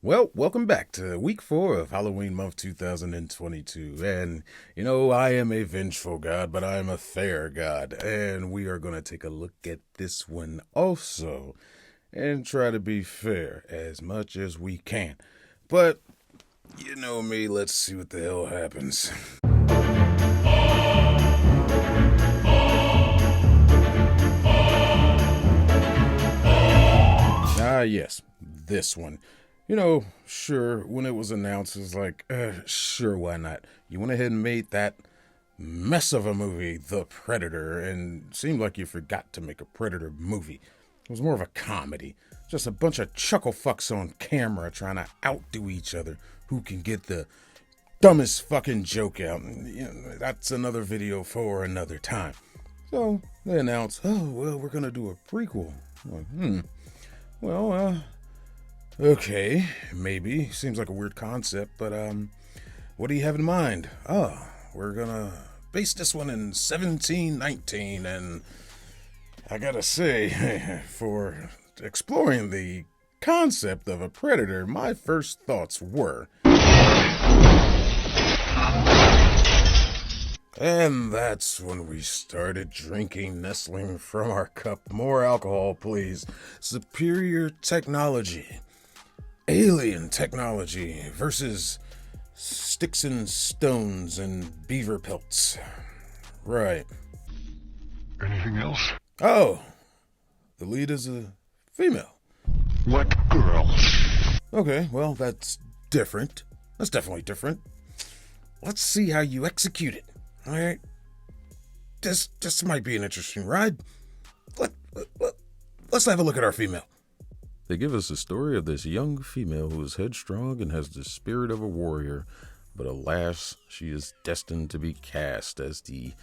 Well, welcome back to week 4 of Halloween month 2022. And, I am a vengeful god, but I am a fair god. And we are going to take a look at this one also and try to be fair as much as we can. But, you know me, let's see what the hell happens. Yes, this one. Sure, when it was announced, it was like, sure, why not? You went ahead and made that mess of a movie, The Predator, and seemed like you forgot to make a Predator movie. It was more of a comedy. Just a bunch of chuckle fucks on camera trying to outdo each other. Who can get the dumbest fucking joke out? And, that's another video for another time. So they announced, oh, well, we're going to do a prequel. I'm like, well, okay, maybe. Seems like a weird concept, but, what do you have in mind? Oh, we're gonna base this one in 1719, and I gotta say, for exploring the concept of a predator, my first thoughts were... And that's when we started drinking, nestling from our cup. More alcohol, please. Superior technology. Alien technology versus sticks and stones and beaver pelts. Right. Anything else? Oh, the lead is a female. What girl? Okay, well, that's different. That's definitely different. Let's see how you execute it. All right, this might be an interesting ride. Let's have a look at our female. They give us a story of this young female who is headstrong and has the spirit of a warrior, but alas, she is destined to be cast as the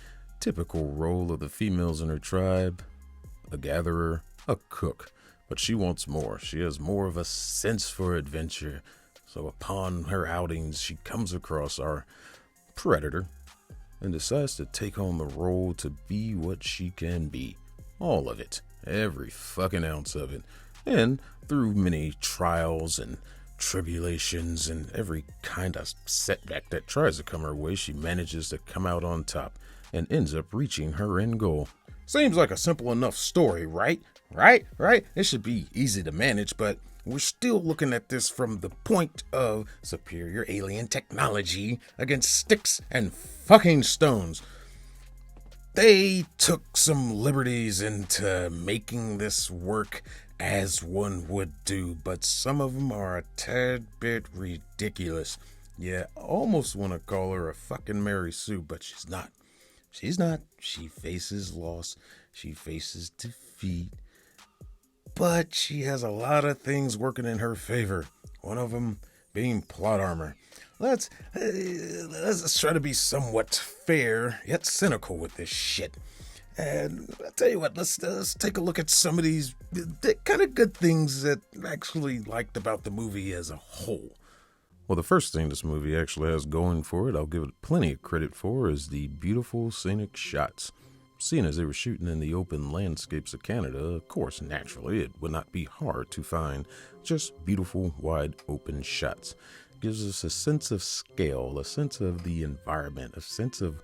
typical role of the females in her tribe, a gatherer, a cook. But she wants more. She has more of a sense for adventure. So upon her outings, she comes across our predator, and decides to take on the role to be what she can be. All of it. Every fucking ounce of it. And through many trials and tribulations and every kind of setback that tries to come her way, she manages to come out on top and ends up reaching her end goal. Seems like a simple enough story, right? Right? It should be easy to manage, but we're still looking at this from the point of superior alien technology against sticks and fucking stones. They took some liberties into making this work as one would do, but some of them are a tad bit ridiculous. Yeah, I almost want to call her a fucking Mary Sue, but she's not. She's not. She faces loss. She faces defeat. But she has a lot of things working in her favor. One of them being plot armor. Let's try to be somewhat fair yet cynical with this shit. And I'll tell you what, let's take a look at some of these kind of good things that I actually liked about the movie as a whole. Well, the first thing this movie actually has going for it, I'll give it plenty of credit for, is the beautiful scenic shots. Seeing as they were shooting in the open landscapes of Canada, of course, naturally, it would not be hard to find just beautiful, wide open shots. It gives us a sense of scale, a sense of the environment, a sense of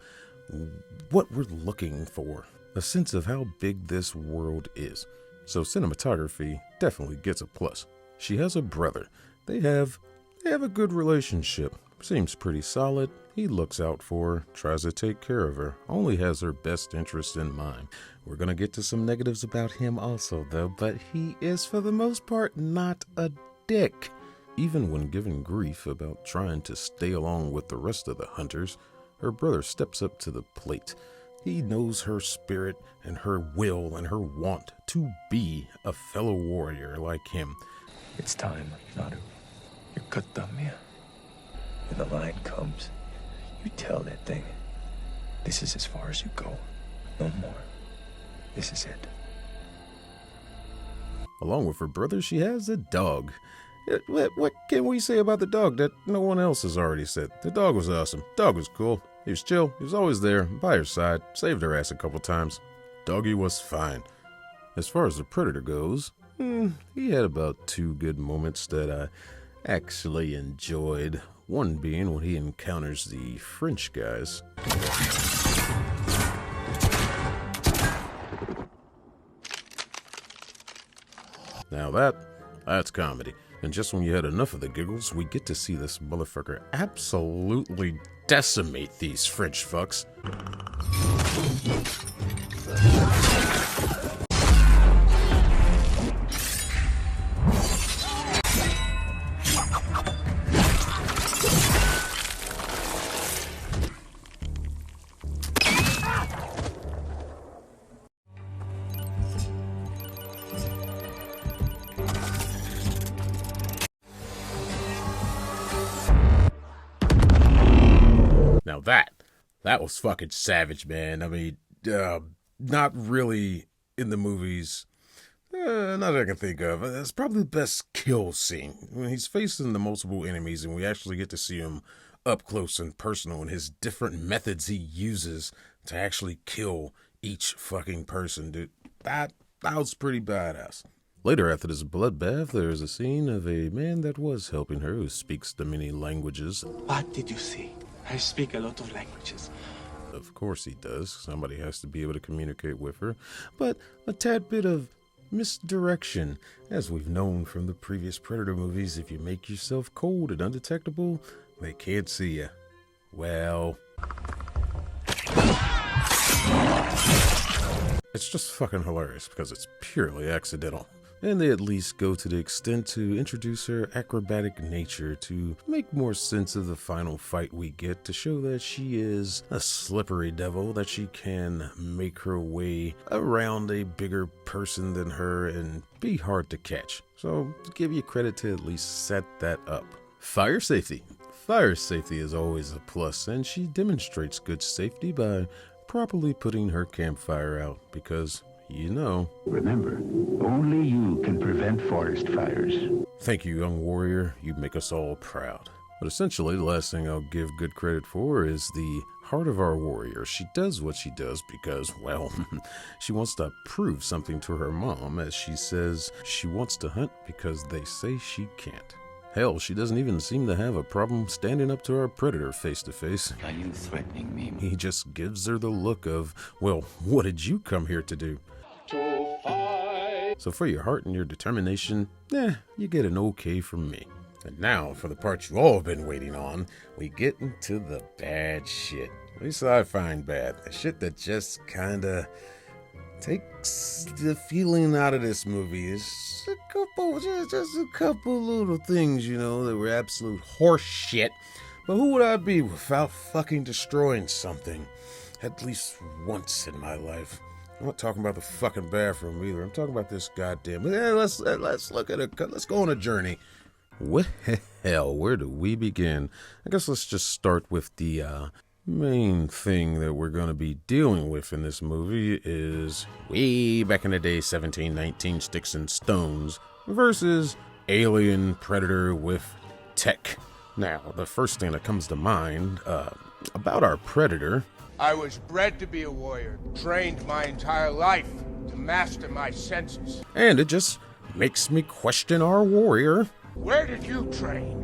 what we're looking for, a sense of how big this world is. So cinematography definitely gets a plus. She has a brother. They have a good relationship. Seems pretty solid. He looks out for her, tries to take care of her, only has her best interest in mind. We're going to get to some negatives about him also, though, but he is, for the most part, not a dick. Even when given grief about trying to stay along with the rest of the hunters, her brother steps up to the plate. He knows her spirit and her will and her want to be a fellow warrior like him. It's time, Naru. You're cut done, Mia. When the line comes, you tell that thing, this is as far as you go. No more. This is it. Along with her brother, she has a dog. What can we say about the dog that no one else has already said? The dog was awesome. Dog was cool. He was chill. He was always there, by her side. Saved her ass a couple times. Doggy was fine. As far as the predator goes, he had about 2 good moments that actually enjoyed. One being when he encounters the French guys. Now that's comedy. And just when you had enough of the giggles, we get to see this motherfucker absolutely decimate these French fucks. Now that was fucking savage, man. I mean, not really in the movies. Not that I can think of. It's probably the best kill scene. When he's facing the multiple enemies and we actually get to see him up close and personal and his different methods he uses to actually kill each fucking person, dude. That was pretty badass. Later, after this bloodbath, there is a scene of a man that was helping her who speaks the many languages. What did you see? I speak a lot of languages. Of course he does. Somebody has to be able to communicate with her. But a tad bit of misdirection. As we've known from the previous Predator movies, if you make yourself cold and undetectable, they can't see you. Well, it's just fucking hilarious because it's purely accidental. And they at least go to the extent to introduce her acrobatic nature to make more sense of the final fight we get, to show that she is a slippery devil, that she can make her way around a bigger person than her and be hard to catch. So to give you credit to at least set that up. Fire safety. Fire safety is always a plus, and she demonstrates good safety by properly putting her campfire out because, you know. Remember, only you can prevent forest fires. Thank you, young warrior. You make us all proud. But essentially, the last thing I'll give good credit for is the heart of our warrior. She does what she does because, well, she wants to prove something to her mom, as she says she wants to hunt because they say she can't. Hell, she doesn't even seem to have a problem standing up to our predator face to face. Are you threatening me? He just gives her the look of, well, what did you come here to do? To fight. So for your heart and your determination, you get an okay from me. And now, for the part you all have been waiting on, we get into the bad shit. At least I find bad. The shit that just kinda takes the feeling out of this movie. It's just a couple little things, you know, that were absolute horse shit. But who would I be without fucking destroying something at least once in my life? I'm not talking about the fucking bathroom either. I'm talking about this goddamn. Let's look at it. Let's go on a journey. Well, where do we begin? I guess let's just start with the main thing that we're going to be dealing with in this movie is way back in the day, 1719 sticks and stones versus alien predator with tech. Now, the first thing that comes to mind about our predator. I was bred to be a warrior, trained my entire life to master my senses. And it just makes me question our warrior. Where did you train?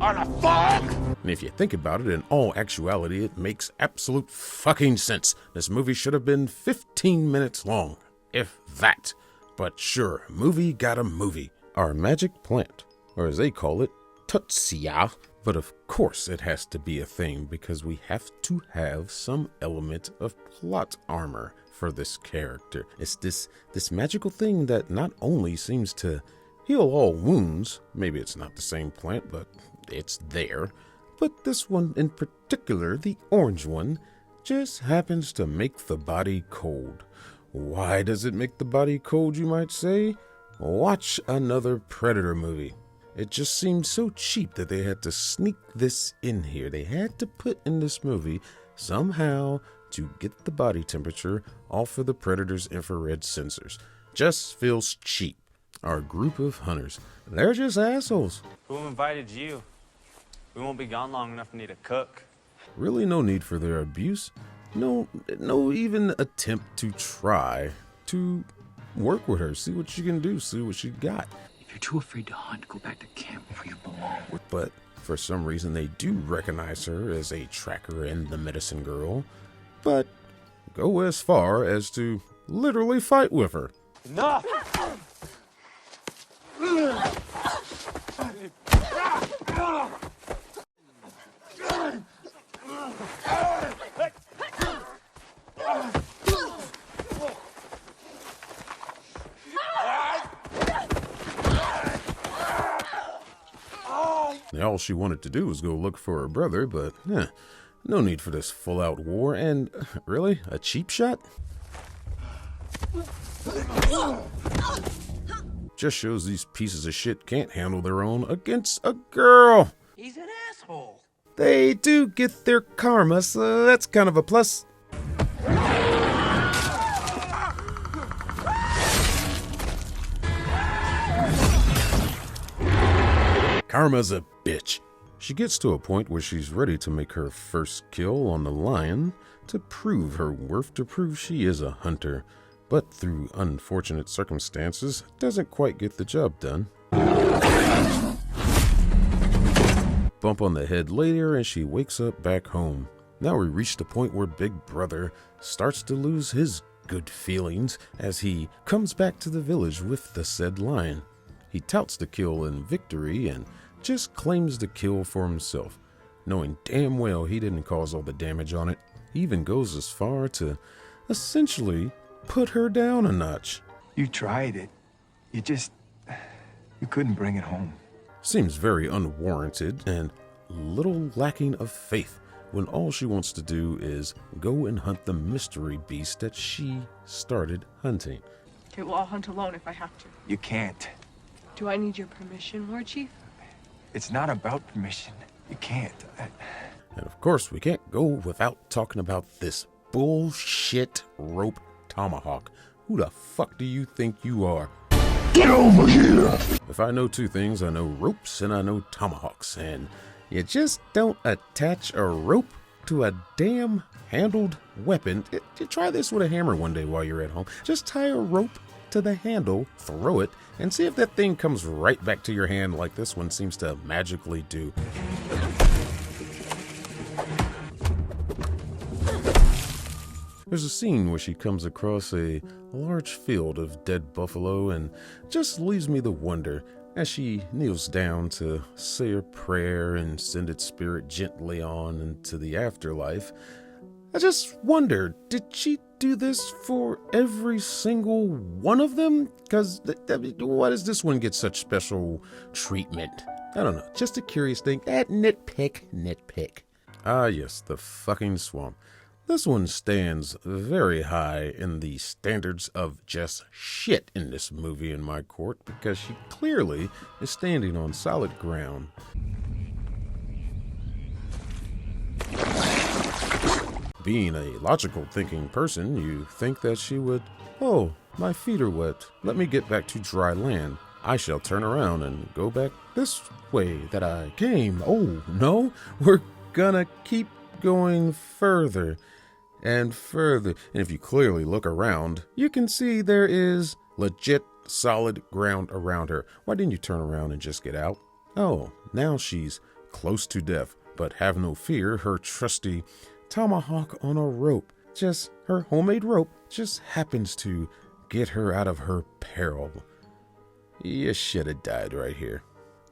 On a farm? And if you think about it, in all actuality, it makes absolute fucking sense. This movie should have been 15 minutes long, if that. But sure, movie got a movie. Our magic plant, or as they call it, Tutsia. But of course it has to be a thing because we have to have some element of plot armor for this character. It's this magical thing that not only seems to heal all wounds, maybe it's not the same plant, but it's there. But this one in particular, the orange one, just happens to make the body cold. Why does it make the body cold, you might say? Watch another Predator movie. It just seemed so cheap that they had to sneak this in here. They had to put in this movie somehow to get the body temperature off of the Predator's infrared sensors. Just feels cheap. Our group of hunters, they're just assholes. Who invited you? We won't be gone long enough to need a cook. Really no need for their abuse. No even attempt to try to work with her. See what she can do. See what she got. If If you're too afraid to hunt, go back to camp where you belong. But for some reason, they do recognize her as a tracker and the medicine girl, but go as far as to literally fight with her. Enough! All she wanted to do was go look for her brother, but no need for this full-out war, and really, a cheap shot? Just shows these pieces of shit can't handle their own against a girl. He's an asshole. They do get their karma, so that's kind of a plus. Karma's a bitch. She gets to a point where she's ready to make her first kill on the lion to prove her worth, to prove she is a hunter, but through unfortunate circumstances doesn't quite get the job done. Bump on the head later and she wakes up back home. Now we reach the point where Big Brother starts to lose his good feelings as he comes back to the village with the said lion. He touts the kill and victory and just claims the kill for himself, knowing damn well he didn't cause all the damage on it. He even goes as far to essentially put her down a notch. You tried it. You couldn't bring it home. Seems very unwarranted and little lacking of faith when all she wants to do is go and hunt the mystery beast that she started hunting. Okay, well, I'll hunt alone if I have to. You can't. Do I need your permission, Lord Chief? It's not about permission. You can't. And of course, we can't go without talking about this bullshit rope tomahawk. Who the fuck do you think you are? Get over here! If I know two things, I know ropes and I know tomahawks. And you just don't attach a rope to a damn handled weapon. You try this with a hammer one day while you're at home. Just tie a rope to the handle, throw it, and see if that thing comes right back to your hand like this one seems to magically do. There's a scene where she comes across a large field of dead buffalo and just leaves me the wonder as she kneels down to say a prayer and send its spirit gently on into the afterlife. I just wonder, did she do this for every single one of them? Because why does this one get such special treatment? I don't know, just a curious thing. Nitpick. Ah yes, the fucking swamp. This one stands very high in the standards of just shit in this movie in my court because she clearly is standing on solid ground. Being a logical thinking person, you think that she would, oh, my feet are wet. Let me get back to dry land. I shall turn around and go back this way that I came. Oh, no, we're gonna keep going further and further. And if you clearly look around, you can see there is legit solid ground around her. Why didn't you turn around and just get out? Oh, now she's close to death, but have no fear, her trusty tomahawk on a rope, just her homemade rope, just happens to get her out of her peril. You should have died right here.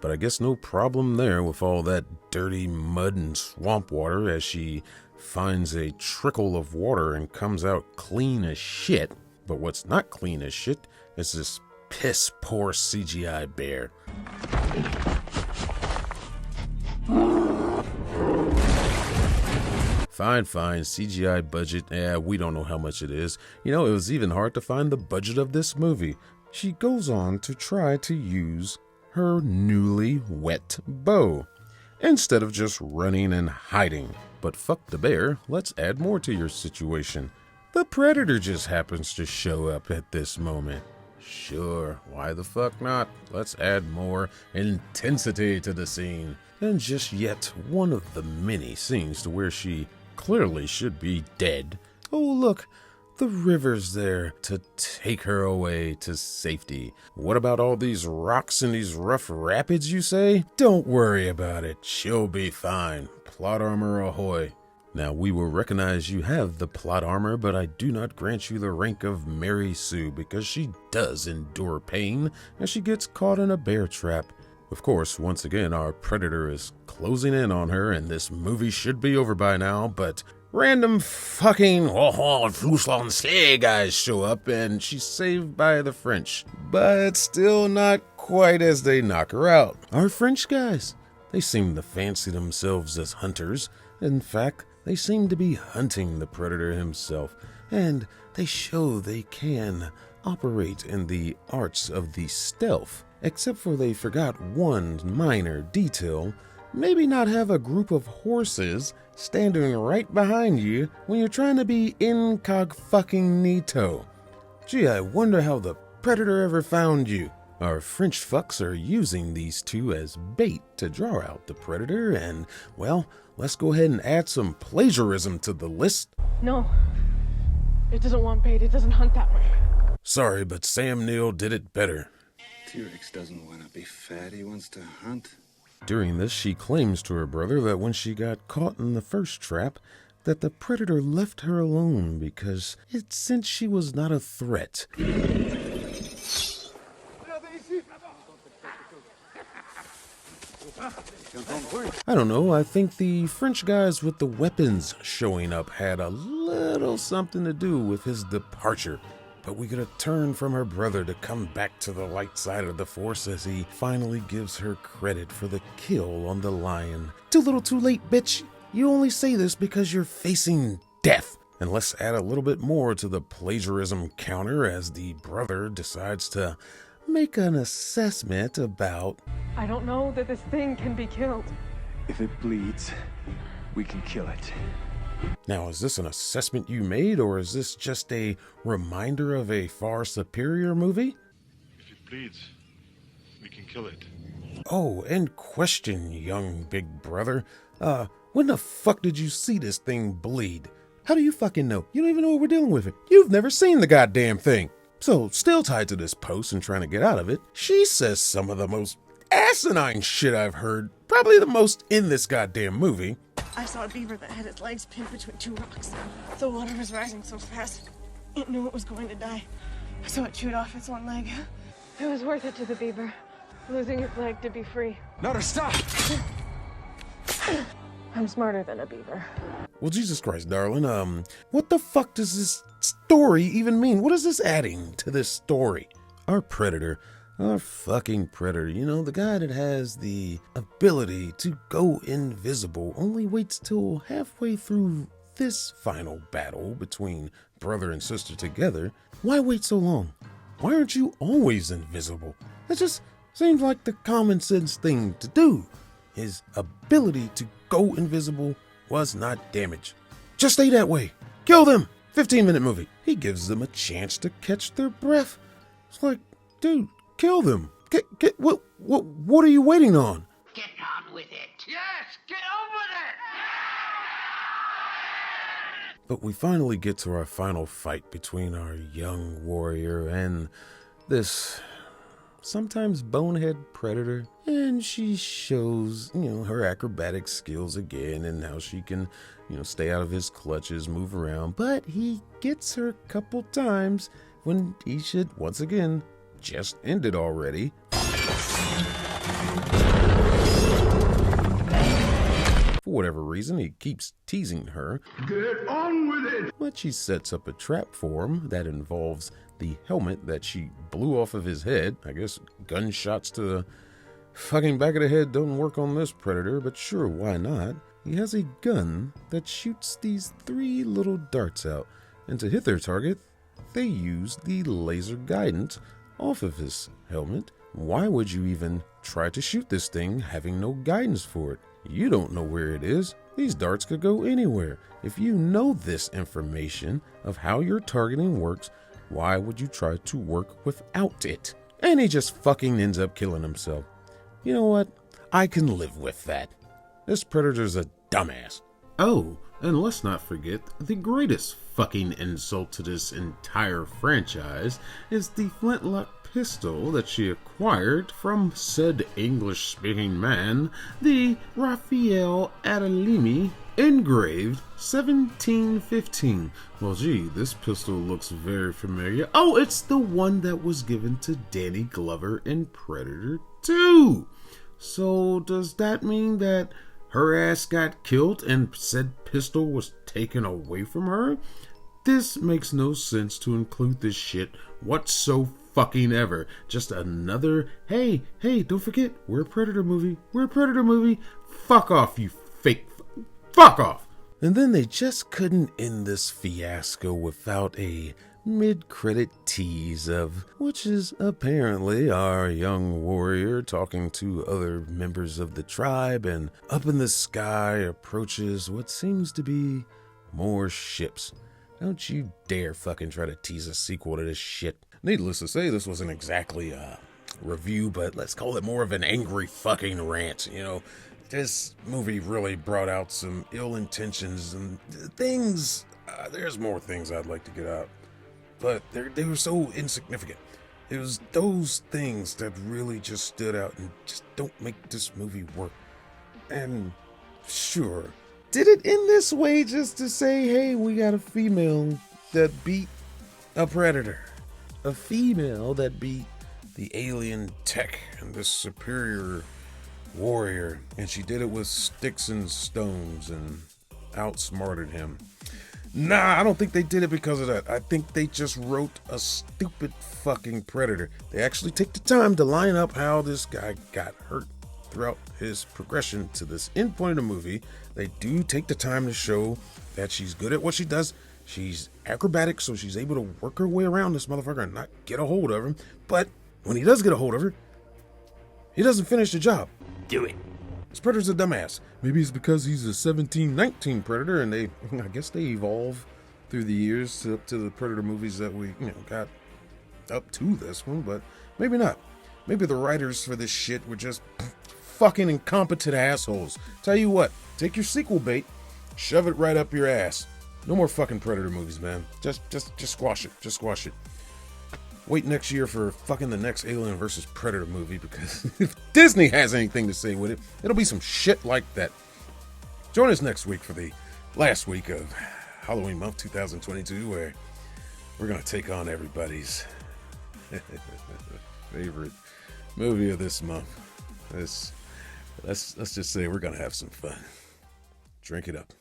But I guess no problem there with all that dirty mud and swamp water as she finds a trickle of water and comes out clean as shit. But what's not clean as shit is this piss poor CGI bear. Fine, CGI budget, we don't know how much it is. You know, it was even hard to find the budget of this movie. She goes on to try to use her newly wet bow, instead of just running and hiding. But fuck the bear, let's add more to your situation. The predator just happens to show up at this moment. Sure, why the fuck not? Let's add more intensity to the scene. And just yet one of the many scenes to where she clearly should be dead. Oh look, The river's there to take her away to safety. What about all these rocks and these rough rapids, you say? Don't worry about it. She'll be fine. Plot armor ahoy. Now, we will recognize you have the plot armor, but I do not grant you the rank of Mary Sue because she does endure pain as she gets caught in a bear trap. Of course, once again, our predator is closing in on her, and this movie should be over by now, but random fucking Fluslan Slay guys show up, and she's saved by the French, but still not quite as they knock her out. Our French guys, they seem to fancy themselves as hunters. In fact, they seem to be hunting the predator himself, and they show they can operate in the arts of the stealth, except for they forgot one minor detail. Maybe not have a group of horses standing right behind you when you're trying to be incog-fucking-nito. Gee, I wonder how the predator ever found you. Our French fucks are using these two as bait to draw out the predator, and, well, let's go ahead and add some plagiarism to the list. No. It doesn't want bait. It doesn't hunt that way. Sorry, but Sam Neill did it better. T-Rex doesn't want to be fat. He wants to hunt. During this, she claims to her brother that when she got caught in the first trap, that the predator left her alone because it since she was not a threat. I don't know, I think the French guys with the weapons showing up had a little something to do with his departure. But we get a turn from her brother to come back to the light side of the force as he finally gives her credit for the kill on the lion. Too little too late, bitch. You only say this because you're facing death. And let's add a little bit more to the plagiarism counter as the brother decides to make an assessment about... I don't know that this thing can be killed. If it bleeds, we can kill it. Now, is this an assessment you made, or is this just a reminder of a far superior movie? If it bleeds, we can kill it. Oh, and question, young big brother. When the fuck did you see this thing bleed? How do you fucking know? You don't even know what we're dealing with. You've never seen the goddamn thing. So, still tied to this post and trying to get out of it, she says some of the most asinine shit I've heard, probably the most in this goddamn movie. I saw a beaver that had its legs pinned between two rocks. The water was rising so fast, it knew it was going to die. So it chewed off its one leg. It was worth it to the beaver, losing its leg to be free. Nutter, stop! I'm smarter than a beaver. Well, Jesus Christ, darling, what the fuck does this story even mean? What is this adding to this story? Our fucking predator, you know, the guy that has the ability to go invisible, only waits till halfway through this final battle between brother and sister together. Why wait so long? Why aren't you always invisible? That just seems like the common sense thing to do. His ability to go invisible was not damaged. Just stay that way. Kill them. 15-minute movie. He gives them a chance to catch their breath. It's like, dude, kill them. What are you waiting on? Get on with it. Yes, get on with it! But we finally get to our final fight between our young warrior and this sometimes bonehead predator. And she shows, her acrobatic skills again and how she can, stay out of his clutches, move around. But he gets her a couple times when he should, once again, just end it already. For whatever reason, he keeps teasing her. Get on with it! But she sets up a trap for him that involves the helmet that she blew off of his head. I guess gunshots to the fucking back of the head don't work on this predator, but sure, why not? He has a gun that shoots these 3 little darts out, and to hit their target, they use the laser guidance off of his helmet. Why would you even try to shoot this thing having no guidance for it? You don't know where it is. These darts could go anywhere. If you know this information of how your targeting works, why would you try to work without it? And he just fucking ends up killing himself. You know what? I can live with that. This predator's a dumbass. Oh, and let's not forget the greatest fucking insult to this entire franchise is the flintlock pistol that she acquired from said English-speaking man, the Raphael Adalimi, engraved 1715. Well, gee, this pistol looks very familiar. Oh, it's the one that was given to Danny Glover in Predator 2. So does that mean that her ass got killed and said pistol was taken away from her? This makes no sense to include this shit whatso-fucking-ever. Just another, hey, don't forget, we're a Predator movie. We're a Predator movie. Fuck off, you fake. Fuck off. And then they just couldn't end this fiasco without a mid-credit tease of which is apparently our young warrior talking to other members of the tribe, and up in the sky approaches what seems to be more ships. Don't you dare fucking try to tease a sequel to this shit. Needless to say, this wasn't exactly a review, but let's call it more of an angry fucking rant. You know, this movie really brought out some ill intentions and things. There's more things I'd like to get out, but they were so insignificant. It was those things that really just stood out and just don't make this movie work. And sure, did it end this way just to say, hey, we got a female that beat a predator? A female that beat the alien tech and this superior warrior, and she did it with sticks and stones and outsmarted him. Nah, I don't think they did it because of that. I think they just wrote a stupid fucking Predator. They actually take the time to line up how this guy got hurt throughout his progression to this end point of the movie. They do take the time to show that she's good at what she does. She's acrobatic, so she's able to work her way around this motherfucker and not get a hold of him. But when he does get a hold of her, he doesn't finish the job. Do it. This Predator's a dumbass. Maybe it's because he's a 1719 Predator, and I guess they evolve through the years to the Predator movies that we got up to this one, but maybe not. Maybe the writers for this shit were just fucking incompetent assholes. Tell you what, take your sequel bait, shove it right up your ass. No more fucking Predator movies, man. Just squash it. Just squash it. Wait next year for fucking the next Alien vs. Predator movie, because if Disney has anything to say with it, it'll be some shit like that. Join us next week for the last week of Halloween month 2022, where we're going to take on everybody's favorite movie of this month. Let's just say we're going to have some fun. Drink it up.